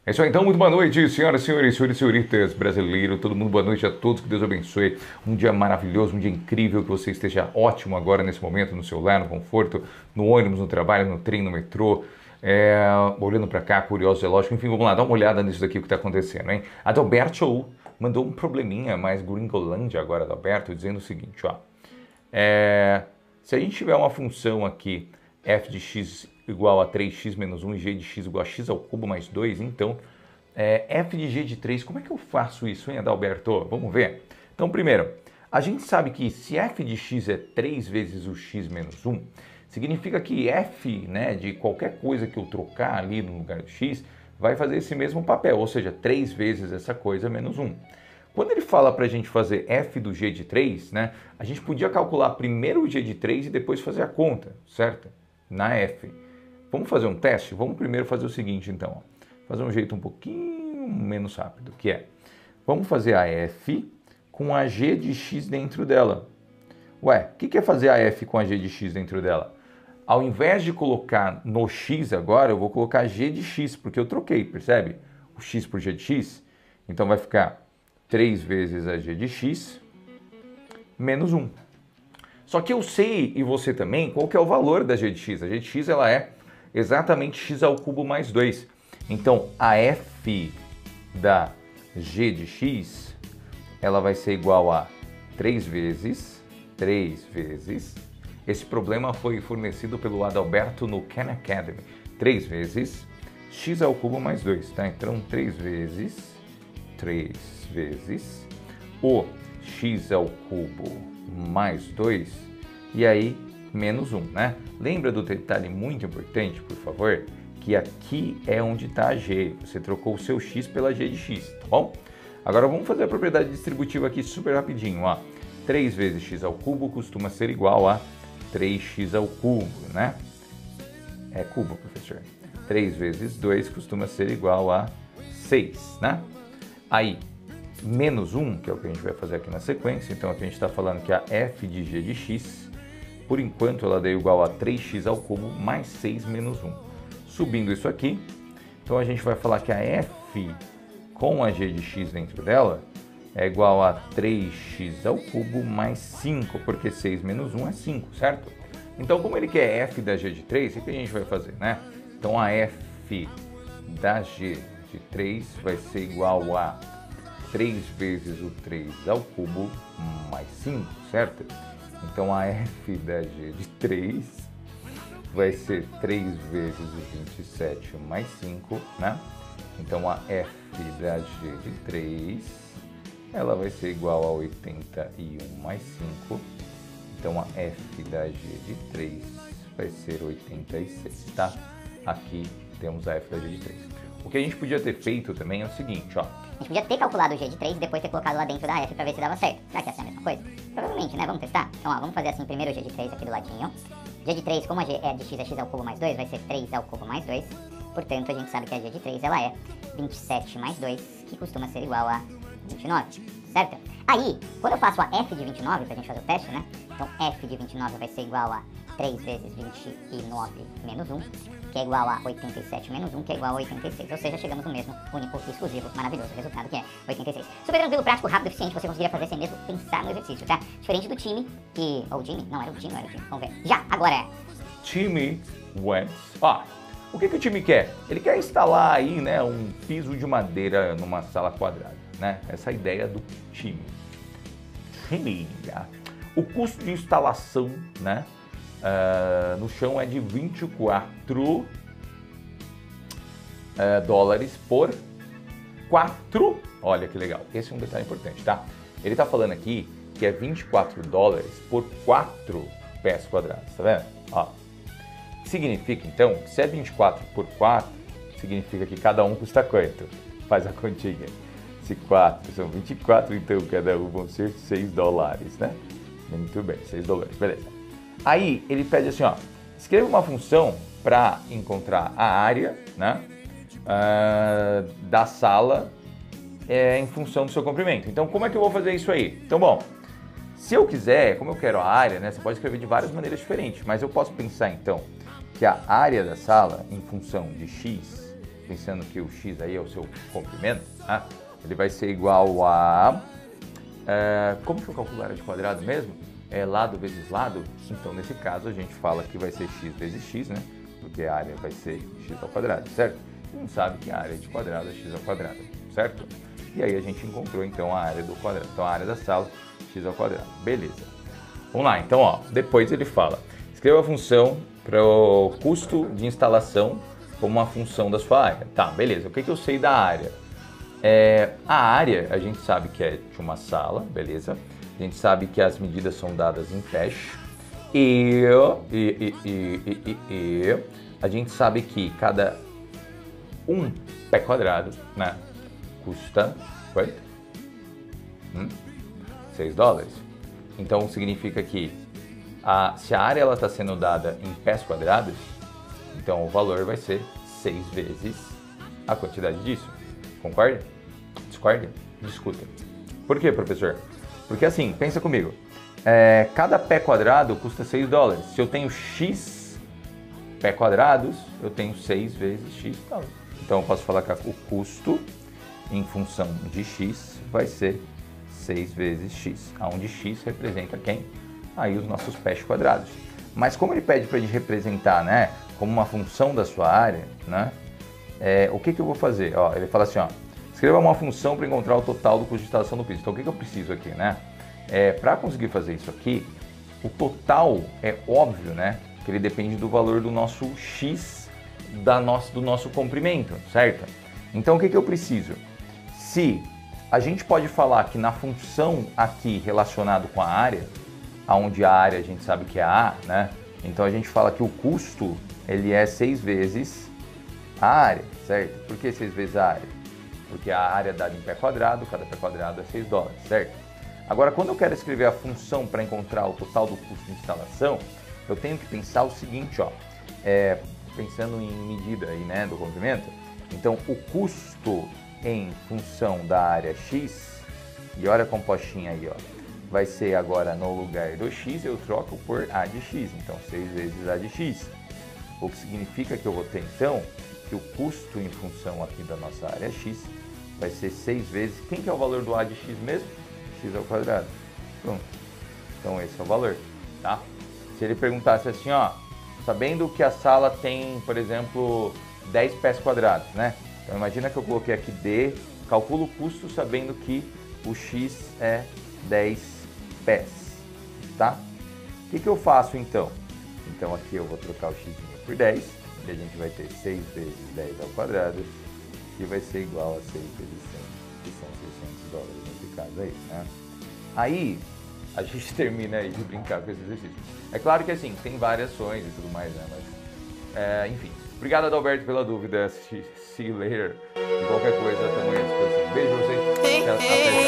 É isso aí, então, muito boa noite, senhoras, senhores, senhores e senhoritas, brasileiro, todo mundo, boa noite a todos, que Deus abençoe, um dia maravilhoso, um dia incrível, que você esteja ótimo agora, nesse momento, no seu lar, no conforto, no ônibus, no trabalho, no trem, no metrô, olhando pra cá, curioso, é lógico, enfim, vamos lá, dá uma olhada nisso daqui que tá acontecendo, hein? Adalberto mandou um probleminha mais gringolândia agora, Adalberto, dizendo o seguinte, ó, se a gente tiver uma função aqui, f de x igual a 3x menos 1 e g de x igual a x ao cubo mais 2, então, f de g de 3, como é que eu faço isso, hein, Adalberto? Vamos ver? Então, primeiro, a gente sabe que se f de x é 3 vezes o x menos 1, significa que f, né, de qualquer coisa que eu trocar ali no lugar do x, vai fazer esse mesmo papel, ou seja, 3 vezes essa coisa menos 1. Quando ele fala para a gente fazer f do g de 3, né, a gente podia calcular primeiro o g de 3 e depois fazer a conta, certo? Na f. Vamos fazer um teste? Vamos primeiro fazer o seguinte, então. Ó. Fazer um jeito um pouquinho menos rápido, que é... Vamos fazer a f com a g de x dentro dela. Ué, o que é fazer a f com a g de x dentro dela? Ao invés de colocar no x agora, eu vou colocar g de x, porque eu troquei, percebe? O x por g de x. Então vai ficar 3 vezes a g de x menos 1. Só que eu sei, e você também, qual que é o valor da g de x. A g de x ela é exatamente x ao cubo mais 2. Então, a f da g de x, ela vai ser igual a 3 vezes, esse problema foi fornecido pelo Adalberto no Khan Academy, 3 vezes x ao cubo mais 2, tá? Então, 3 vezes o x ao cubo mais 2, e aí menos 1, né? Lembra do detalhe muito importante, por favor? Que aqui é onde está a g. Você trocou o seu x pela g de x, tá bom? Agora vamos fazer a propriedade distributiva aqui super rapidinho, ó. 3 vezes x ao cubo costuma ser igual a 3x ao cubo, né? É cubo, professor. 3 vezes 2 costuma ser igual a 6, né? Aí, menos 1, que é o que a gente vai fazer aqui na sequência, então aqui a gente está falando que a f de g de x, por enquanto ela deu igual a 3x ao cubo mais 6 menos 1. Subindo isso aqui, então a gente vai falar que a f com a g de x dentro dela é igual a 3x ao cubo mais 5, porque 6 menos 1 é 5, certo? Então, como ele quer f da g de 3, o que a gente vai fazer, né? Então, a f da g de 3 vai ser igual a 3 vezes o 3 ao cubo mais 5, certo? Então, a f da g de 3 vai ser 3 vezes o 27 mais 5, né? Então, a f da g de 3, ela vai ser igual a 81 mais 5. Então, a f da g de 3 vai ser 86, tá? Aqui temos a f da g de 3. O que a gente podia ter feito também é o seguinte, ó. A gente podia ter calculado o g de 3 e depois ter colocado lá dentro da f pra ver se dava certo. Será que essa é a mesma coisa? Provavelmente, né? Vamos testar? Então, ó, vamos fazer assim, primeiro o g de 3 aqui do ladinho. G de 3, como a g é de x ao cubo mais 2, vai ser 3 ao cubo mais 2. Portanto, a gente sabe que a g de 3, ela é 27 mais 2, que costuma ser igual a 29, certo? Aí, quando eu faço a f de 29, pra gente fazer o teste, né? Então, f de 29 vai ser igual a 3 vezes 29 menos 1, que é igual a 87 menos 1, que é igual a 86. Ou seja, chegamos no mesmo, único, exclusivo, maravilhoso resultado, que é 86. Super tranquilo, prático, rápido, eficiente, você conseguiria fazer sem mesmo pensar no exercício, tá? Diferente do time, que... Ou Jimmy? Não, era o time, Vamos ver. Já, agora é... Time went off. O que o time quer? Ele quer instalar aí, né, um piso de madeira numa sala quadrada, né? Essa é a ideia do time. O custo de instalação, né, no chão é de 24 dólares por 4. Olha que legal, esse é um detalhe importante, tá? Ele está falando aqui que é 24 dólares por 4 pés quadrados, tá vendo? Ó, significa então, se é 24 por 4, significa que cada um custa quanto? Faz a continha. Se 4 são 24, então cada um vão ser 6 dólares, né? Muito bem, 6 dólares, beleza. Aí ele pede assim, ó, escreva uma função para encontrar a área, né, da sala em função do seu comprimento. Então, como é que eu vou fazer isso aí? Então, bom, se eu quiser, como eu quero a área, né, você pode escrever de várias maneiras diferentes, mas eu posso pensar, então, que a área da sala, em função de x, pensando que o x aí é o seu comprimento, tá? Ele vai ser igual a... como que eu calculo a área de quadrado mesmo? É lado vezes lado? Então, nesse caso, a gente fala que vai ser x vezes x, né? Porque a área vai ser x ao quadrado, certo? A gente sabe que a área de quadrado é x ao quadrado, certo? E aí a gente encontrou, então, a área do quadrado. Então, a área da sala, x ao quadrado. Beleza. Vamos lá, então, ó. Depois ele fala, escreva a função para o custo de instalação como uma função da sua área. Tá, beleza. O que eu sei da área? A área, a gente sabe que é de uma sala, beleza? A gente sabe que as medidas são dadas em pés. E a gente sabe que cada um pé quadrado, né, custa quanto? $6. Então significa que se a área está sendo dada em pés quadrados, então o valor vai ser 6 vezes a quantidade disso. Concorda? Discorda? Discuta. Por quê, professor? Porque assim, pensa comigo. Cada pé quadrado custa $6. Se eu tenho x pé quadrados, eu tenho 6 vezes x dólares. Então eu posso falar que o custo em função de x vai ser 6 vezes x, onde x representa quem? Aí os nossos pés quadrados. Mas como ele pede para a gente representar, né, como uma função da sua área, né, o que eu vou fazer? Ó, ele fala assim, ó, escreva uma função para encontrar o total do custo de instalação do piso. Então o que eu preciso aqui, né? Para conseguir fazer isso aqui, o total é óbvio, né, que ele depende do valor do nosso x do nosso comprimento, certo? Então o que eu preciso? Se a gente pode falar que na função aqui relacionado com a área, onde a área a gente sabe que é a, né? Então a gente fala que o custo ele é 6 vezes a área, certo? Por que 6 vezes a área? Porque a área é dada em pé quadrado, cada pé quadrado é $6, certo? Agora, quando eu quero escrever a função para encontrar o total do custo de instalação, eu tenho que pensar o seguinte, ó, pensando em medida aí, né, do comprimento. Então, o custo em função da área x, e olha a compostinha aí, ó, vai ser agora no lugar do x, eu troco por a de x, então 6 vezes a de x. O que significa que eu vou ter, então, que o custo em função aqui da nossa área x vai ser 6 vezes, quem que é o valor do a de x mesmo? X ao quadrado. Pronto. Então esse é o valor, tá? Se ele perguntasse assim, ó, sabendo que a sala tem, por exemplo, 10 pés quadrados, né? Então imagina que eu coloquei aqui D, calculo o custo sabendo que o x é 10 pés, tá? O que eu faço então? Então aqui eu vou trocar o x por 10, e a gente vai ter 6 vezes 10 ao quadrado, que vai ser igual a 6 vezes 100, que são $600 nesse caso aí, né? Aí a gente termina aí de brincar com esse exercício. É claro que assim, tem variações e tudo mais, né? Mas, enfim. Obrigado, Adalberto, pela dúvida. See you later. E qualquer coisa, estamos aí à disposição. Beijo pra vocês. Até